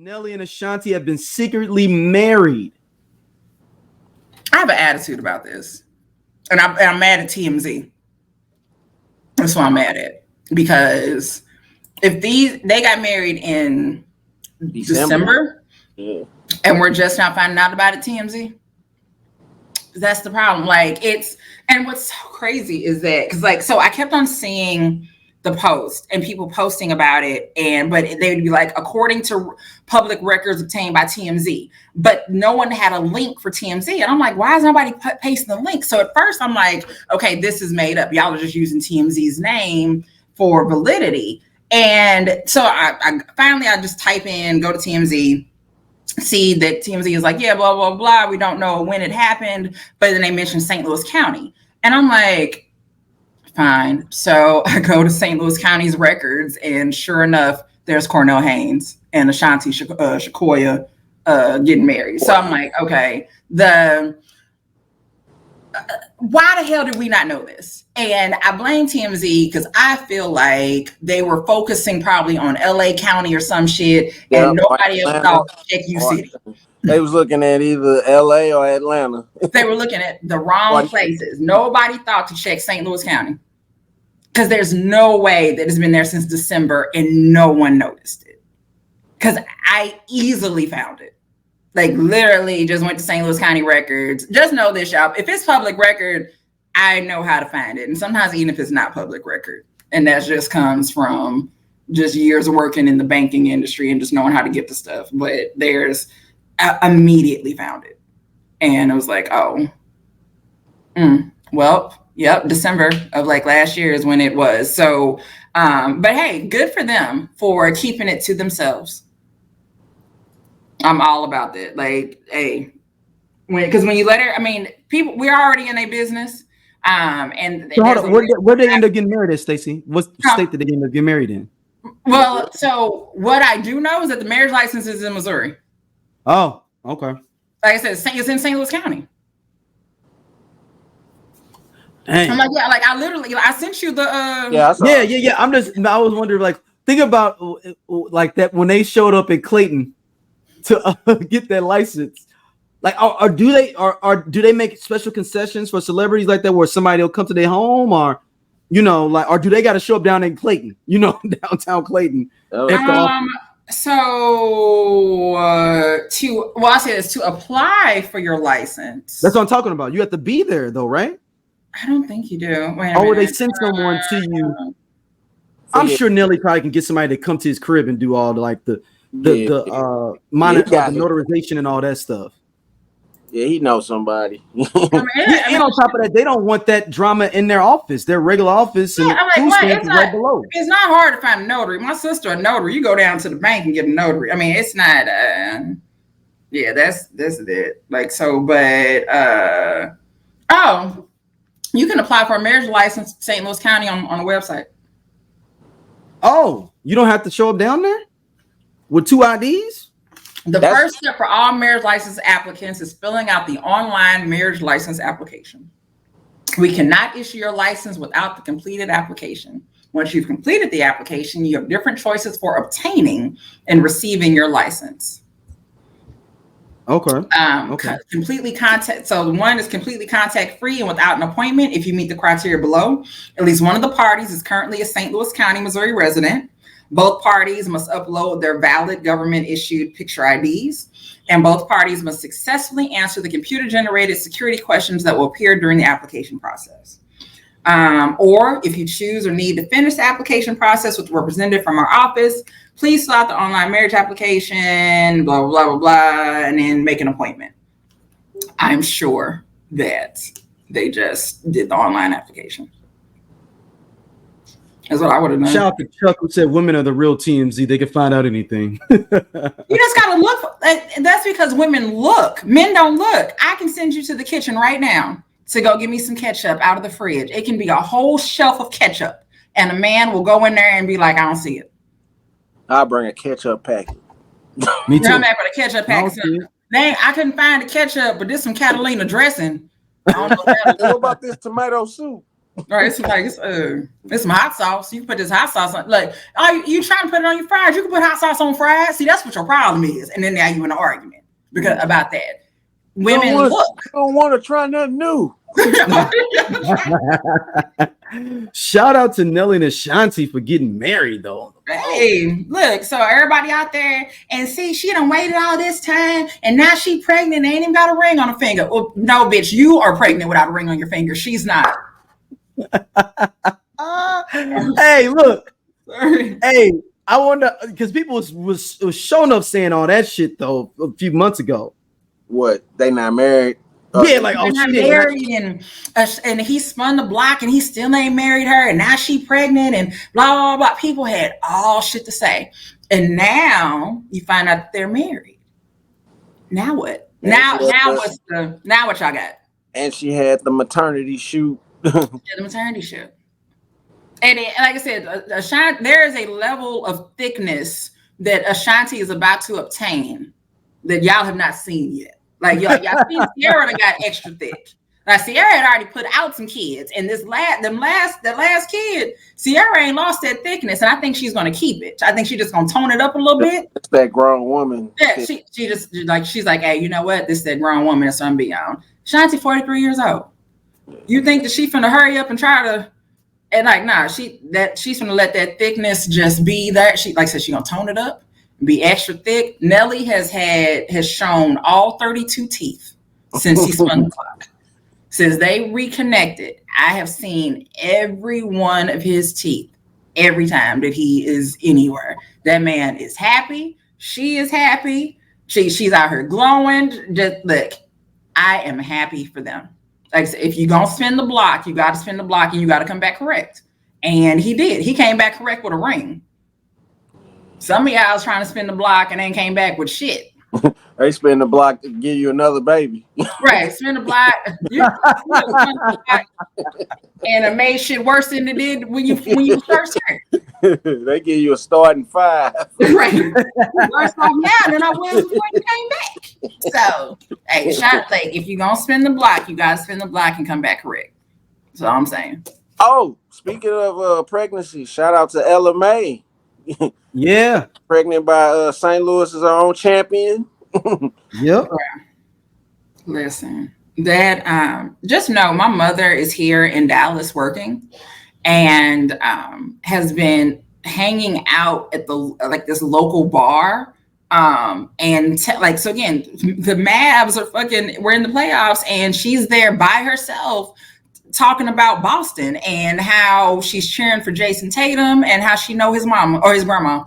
Nelly and Ashanti have been secretly married. I have an attitude about this, and I'm mad at TMZ. That's what I'm mad at, because if they got married in December. Yeah. And we're just now finding out about it, TMZ. That's the problem. Like, and what's so crazy is that, because so I kept on seeing the post and people posting about it, but they would be like, according to public records obtained by TMZ, but no one had a link for TMZ. And I'm like, why is nobody pasting the link? So at first I'm like, okay, this is made up. Y'all are just using TMZ's name for validity. And so I finally just type in, go to TMZ, see that TMZ is like, yeah, blah, blah, blah. We don't know when it happened, but then they mentioned St. Louis County. And I'm like, fine. So I go to St. Louis County's records, and sure enough, there's Cornell Haynes and Ashanti Shakoya getting married. So I'm like, okay, why the hell did we not know this? And I blame TMZ because I feel like they were focusing probably on LA County or some shit, and nobody else thought check U City. They was looking at either LA or Atlanta. They were looking at the wrong places. Nobody thought to check St. Louis County, because there's no way that it's been there since December and no one noticed it. Because I easily found it. Like, literally just went to St. Louis County records. Just know this, y'all. If it's public record, I know how to find it. And sometimes even if it's not public record. And that just comes from just years of working in the banking industry and just knowing how to get the stuff. But I immediately found it. And I was like, oh, well, yep, December of last year is when it was. So, but hey, good for them for keeping it to themselves. I'm all about that. Like, hey, because when you let her, people, we're already in a business. And so hold on, where did they end up getting married at, Stacey? What state did they end up getting married in? Well, so what I do know is that the marriage license is in Missouri. Oh, okay. Like I said, it's in St. Louis County. Dang. I'm like, yeah, I literally, I sent you the. Yeah. I was wondering, think about that when they showed up in Clayton to get that license. Do they make special concessions for celebrities like that, where somebody will come to their home, or or do they got to show up down in Clayton, downtown Clayton? To apply for your license. That's what I'm talking about. You have to be there though, right? I don't think you do. They send someone to you. I'm sure Nelly probably can get somebody to come to his crib and do all the notarization and all that stuff. Yeah, he knows somebody. And on top of that, they don't want that drama in their office, their regular office. And it's right below. It's not hard to find a notary. My sister, a notary. You go down to the bank and get a notary. It's not. That's it. You can apply for a marriage license in St. Louis County on the website. Oh, you don't have to show up down there with 2 IDs? The first step for all marriage license applicants is filling out the online marriage license application. We cannot issue your license without the completed application. Once you've completed the application, you have different choices for obtaining and receiving your license. Okay. So one is completely contact free and without an appointment if you meet the criteria below. At least one of the parties is currently a St. Louis County, Missouri resident. Both parties must upload their valid government-issued picture IDs, and both parties must successfully answer the computer-generated security questions that will appear during the application process. Or if you choose or need to finish the application process with a representative from our office, please fill out the online marriage application, blah, blah, blah, blah, and then make an appointment. I'm sure that they just did the online application. That's what I would have done. Shout out to Chuck, who said women are the real TMZ. They can find out anything. You just got to look. That's because women look. Men don't look. I can send you to the kitchen right now to go get me some ketchup out of the fridge. It can be a whole shelf of ketchup. And a man will go in there and be like, I don't see it. I'll bring a ketchup packet. Me too. I'm back with a ketchup packet. Dang, I couldn't find the ketchup, but there's some Catalina dressing. I don't know what about this tomato soup? Right, it's like it's some hot sauce. You can put this hot sauce on. Like, oh, you trying to put it on your fries? You can put hot sauce on fries. See, that's what your problem is. And then now you in an argument about that. Women don't want to try nothing new. Shout out to Nelly and Ashanti for getting married, though. Hey, look, so everybody out there and see, she done waited all this time and now she pregnant and ain't even got a ring on her finger. Well, no, bitch, you are pregnant without a ring on your finger. She's not. Hey, look. Hey, I wonder, because people was showing up saying all that shit, though, a few months ago. What? They not married? Yeah, like, oh, she married and he spun the block and he still ain't married her and now she pregnant and blah blah blah. People had all shit to say, and now you find out that they're married. Now what? Now what y'all got? And she had the maternity shoot. The maternity shoot. And like I said, Ashanti, there is a level of thickness that Ashanti is about to obtain that y'all have not seen yet. Like y'all seen Sierra that got extra thick. Like Sierra had already put out some kids, and the last kid, Sierra ain't lost that thickness, and I think she's gonna keep it. I think she's just gonna tone it up a little bit. It's that grown woman. Yeah, she just like she's like, hey, you know what? This is that grown woman that's gonna be on. Shanti 43 years old. You think that she finna hurry up and try to? And like, nah, she's gonna let that thickness just be there. She like I said, she gonna tone it up. Be extra thick. Nelly has shown all 32 teeth since he spun the clock. Since they reconnected, I have seen every one of his teeth every time that he is anywhere. That man is happy. She is happy. She's out here glowing. Just look, I am happy for them. Like I said, if you're gonna spin the block, you got to spin the block and you got to come back correct. And he did. He came back correct with a ring. Some of y'all was trying to spin the block and then came back with shit. They spin the block to give you another baby. Right, spin the block. And it made shit worse than it did when you first here. They give you a starting 5. Right. Worse off now than I was before you came back. So, hey, shot like if you're gonna spin the block, you gotta spin the block and come back correct. That's all I'm saying. Oh, speaking of pregnancy, shout out to Ella May. Yeah, pregnant by St. Louis's own champion. Yep. Listen, that just know my mother is here in Dallas working, and has been hanging out at this local bar. And so again, the Mavs we're in the playoffs, and she's there by herself, talking about Boston and how she's cheering for Jason Tatum and how she know his mom or his grandma,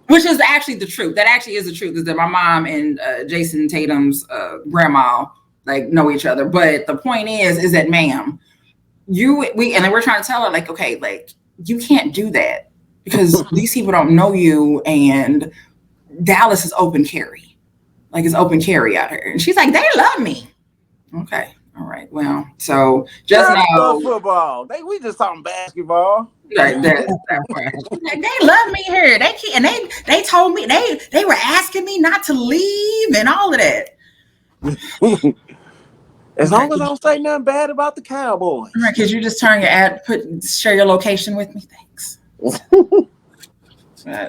which is actually the truth. That actually is the truth, is that my mom and Jason Tatum's grandma like know each other. But the point is that, ma'am, and then we're trying to tell her like, okay, like you can't do that because these people don't know you, and Dallas is open carry. Like it's open carry out here. And she's like, they love me. Okay. All right. Well, so just know football. We just talking basketball. Right, that's right. They love me here. They told me they were asking me not to leave and all of that. As long as I don't say nothing bad about the Cowboys. Right, because you just turn your ad, share your location with me. Thanks.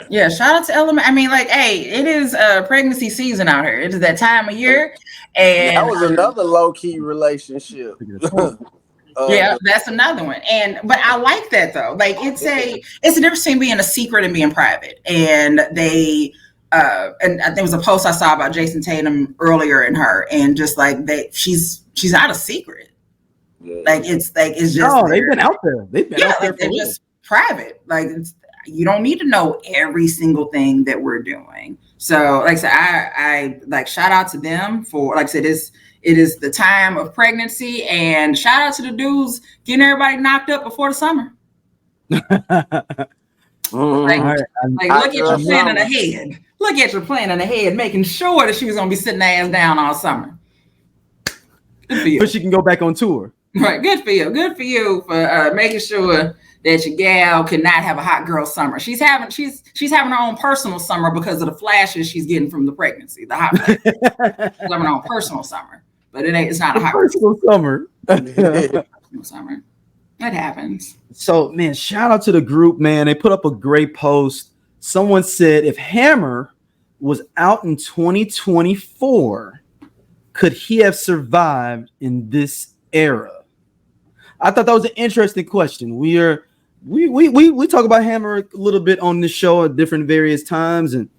Yeah, shout out to Element. I mean, like, hey, it is pregnancy season out here. It is that time of year. And that was another low-key relationship. Yeah, that's another one. But I like that though. Like it's a difference between being a secret and being private. And they and I think it was a post I saw about Jason Tatum earlier in her, and just like she's not a secret. Yeah. Like it's just they've been out there. They've been out there. Like they're just private. Like you don't need to know every single thing that we're doing. So like I said, I like shout out to them for, like I said, it is the time of pregnancy, and shout out to the dudes getting everybody knocked up before the summer. Look at your planning ahead. Look at your planning ahead, making sure that she was gonna be sitting her ass down all summer. Good for you. But she can go back on tour. Right, good for you. Good for you for making sure that your gal could not have a hot girl summer. She's having her own personal summer because of the flashes she's getting from the pregnancy, the hot flashes. She's having her own personal summer, but it's not a hot personal summer. summer. That happens. So, man, shout out to the group, man. They put up a great post. Someone said if Hammer was out in 2024, could he have survived in this era? I thought that was an interesting question. We talk about Hammer a little bit on this show at different various times, and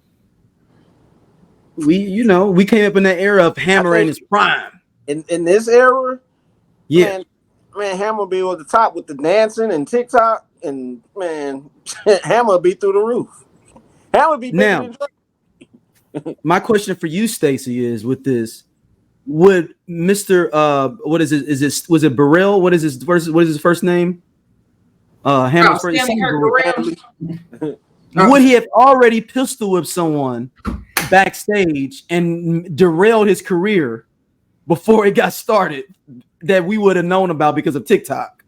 we came up in that era of Hammer in his prime. In this era, yeah, man, Hammer be on the top with the dancing and TikTok, and man, Hammer be through the roof. Hammer be bigger than my question for you, Stacey, is with this: would Mr. What is it? Was it Burrell? What is his first name? Hammer's first name. Would he have already pistol whipped someone backstage and derailed his career before it got started that we would have known about because of TikTok?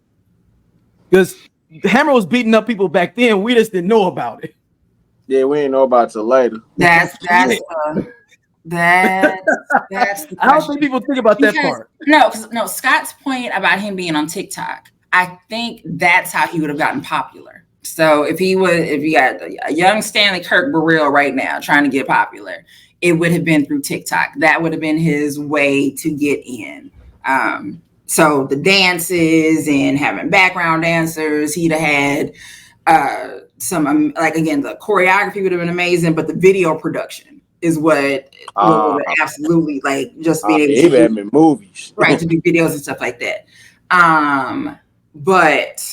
Because Hammer was beating up people back then, we just didn't know about it. Yeah, we didn't know about it till later. That's the I don't think people think about that part. No, Scott's point about him being on TikTok, I think that's how he would have gotten popular. So if you got a young Stanley Kirk Burrell right now trying to get popular, it would have been through TikTok. That would have been his way to get in. So the dances and having background dancers, he'd have had some again, the choreography would have been amazing, but the video production is what would absolutely just being able to do movies, right? To do videos and stuff like that. But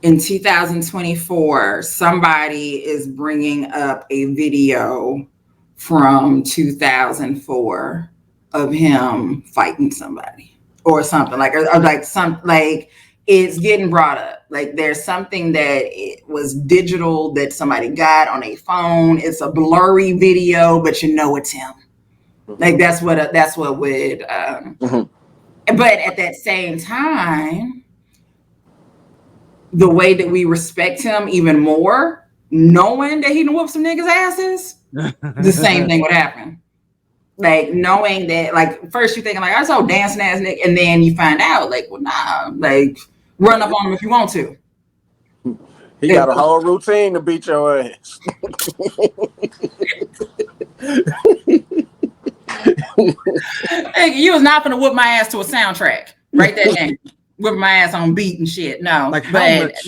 in 2024, somebody is bringing up a video from 2004 of him fighting somebody or something it's getting brought up. Like there's something that it was digital that somebody got on a phone. It's a blurry video, but it's him. Like that's what would. But at that same time, the way that we respect him even more, knowing that he done whooped some niggas' asses, the same thing would happen. Like knowing that, first you thinking I saw dancing ass nigga, and then you find out run up on him if you want to. He got a whole routine to beat your ass. Hey, you was not gonna whoop my ass to a soundtrack. Write that down. Whip my ass on beat and shit. No, but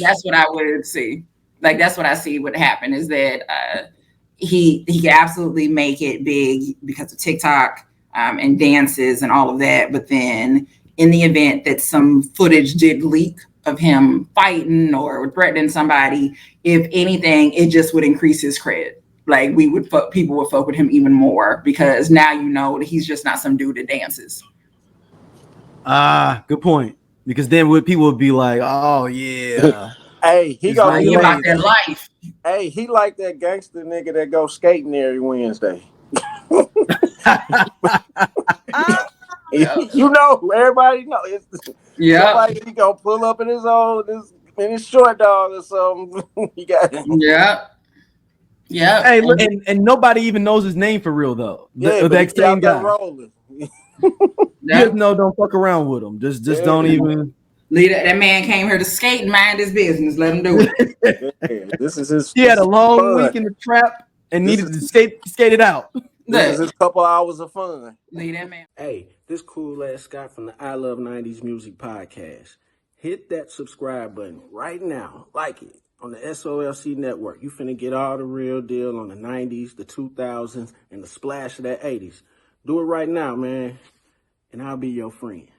that's what I would see. That's what I see would happen is that he could absolutely make it big because of TikTok and dances and all of that. But then in the event that some footage did leak of him fighting or threatening somebody, if anything, it just would increase his cred. People would fuck with him even more because now that he's just not some dude that dances. Good point. Because then people would be like, "Oh yeah, hey, he gonna be about that life." Hey, he like that gangster nigga that go skating every Wednesday. Everybody know. Yeah, he gonna pull up in his short dog or something. He got. Yeah. Hey, look, and nobody even knows his name for real though. That same guy. Rolling. Just don't fuck around with him. Just don't even. Leave that man came here to skate and mind his business. Let him do it. This is his. He had a long week in the trap and needed to skate it out. This is his couple hours of fun. Leave that man. Hey, this cool ass Scott from the I Love 90s Music Podcast. Hit that subscribe button right now. Like it on the SOLC Network. You finna get all the real deal on the 90s, the 2000s, and the splash of that 80s. Do it right now, man, and I'll be your friend.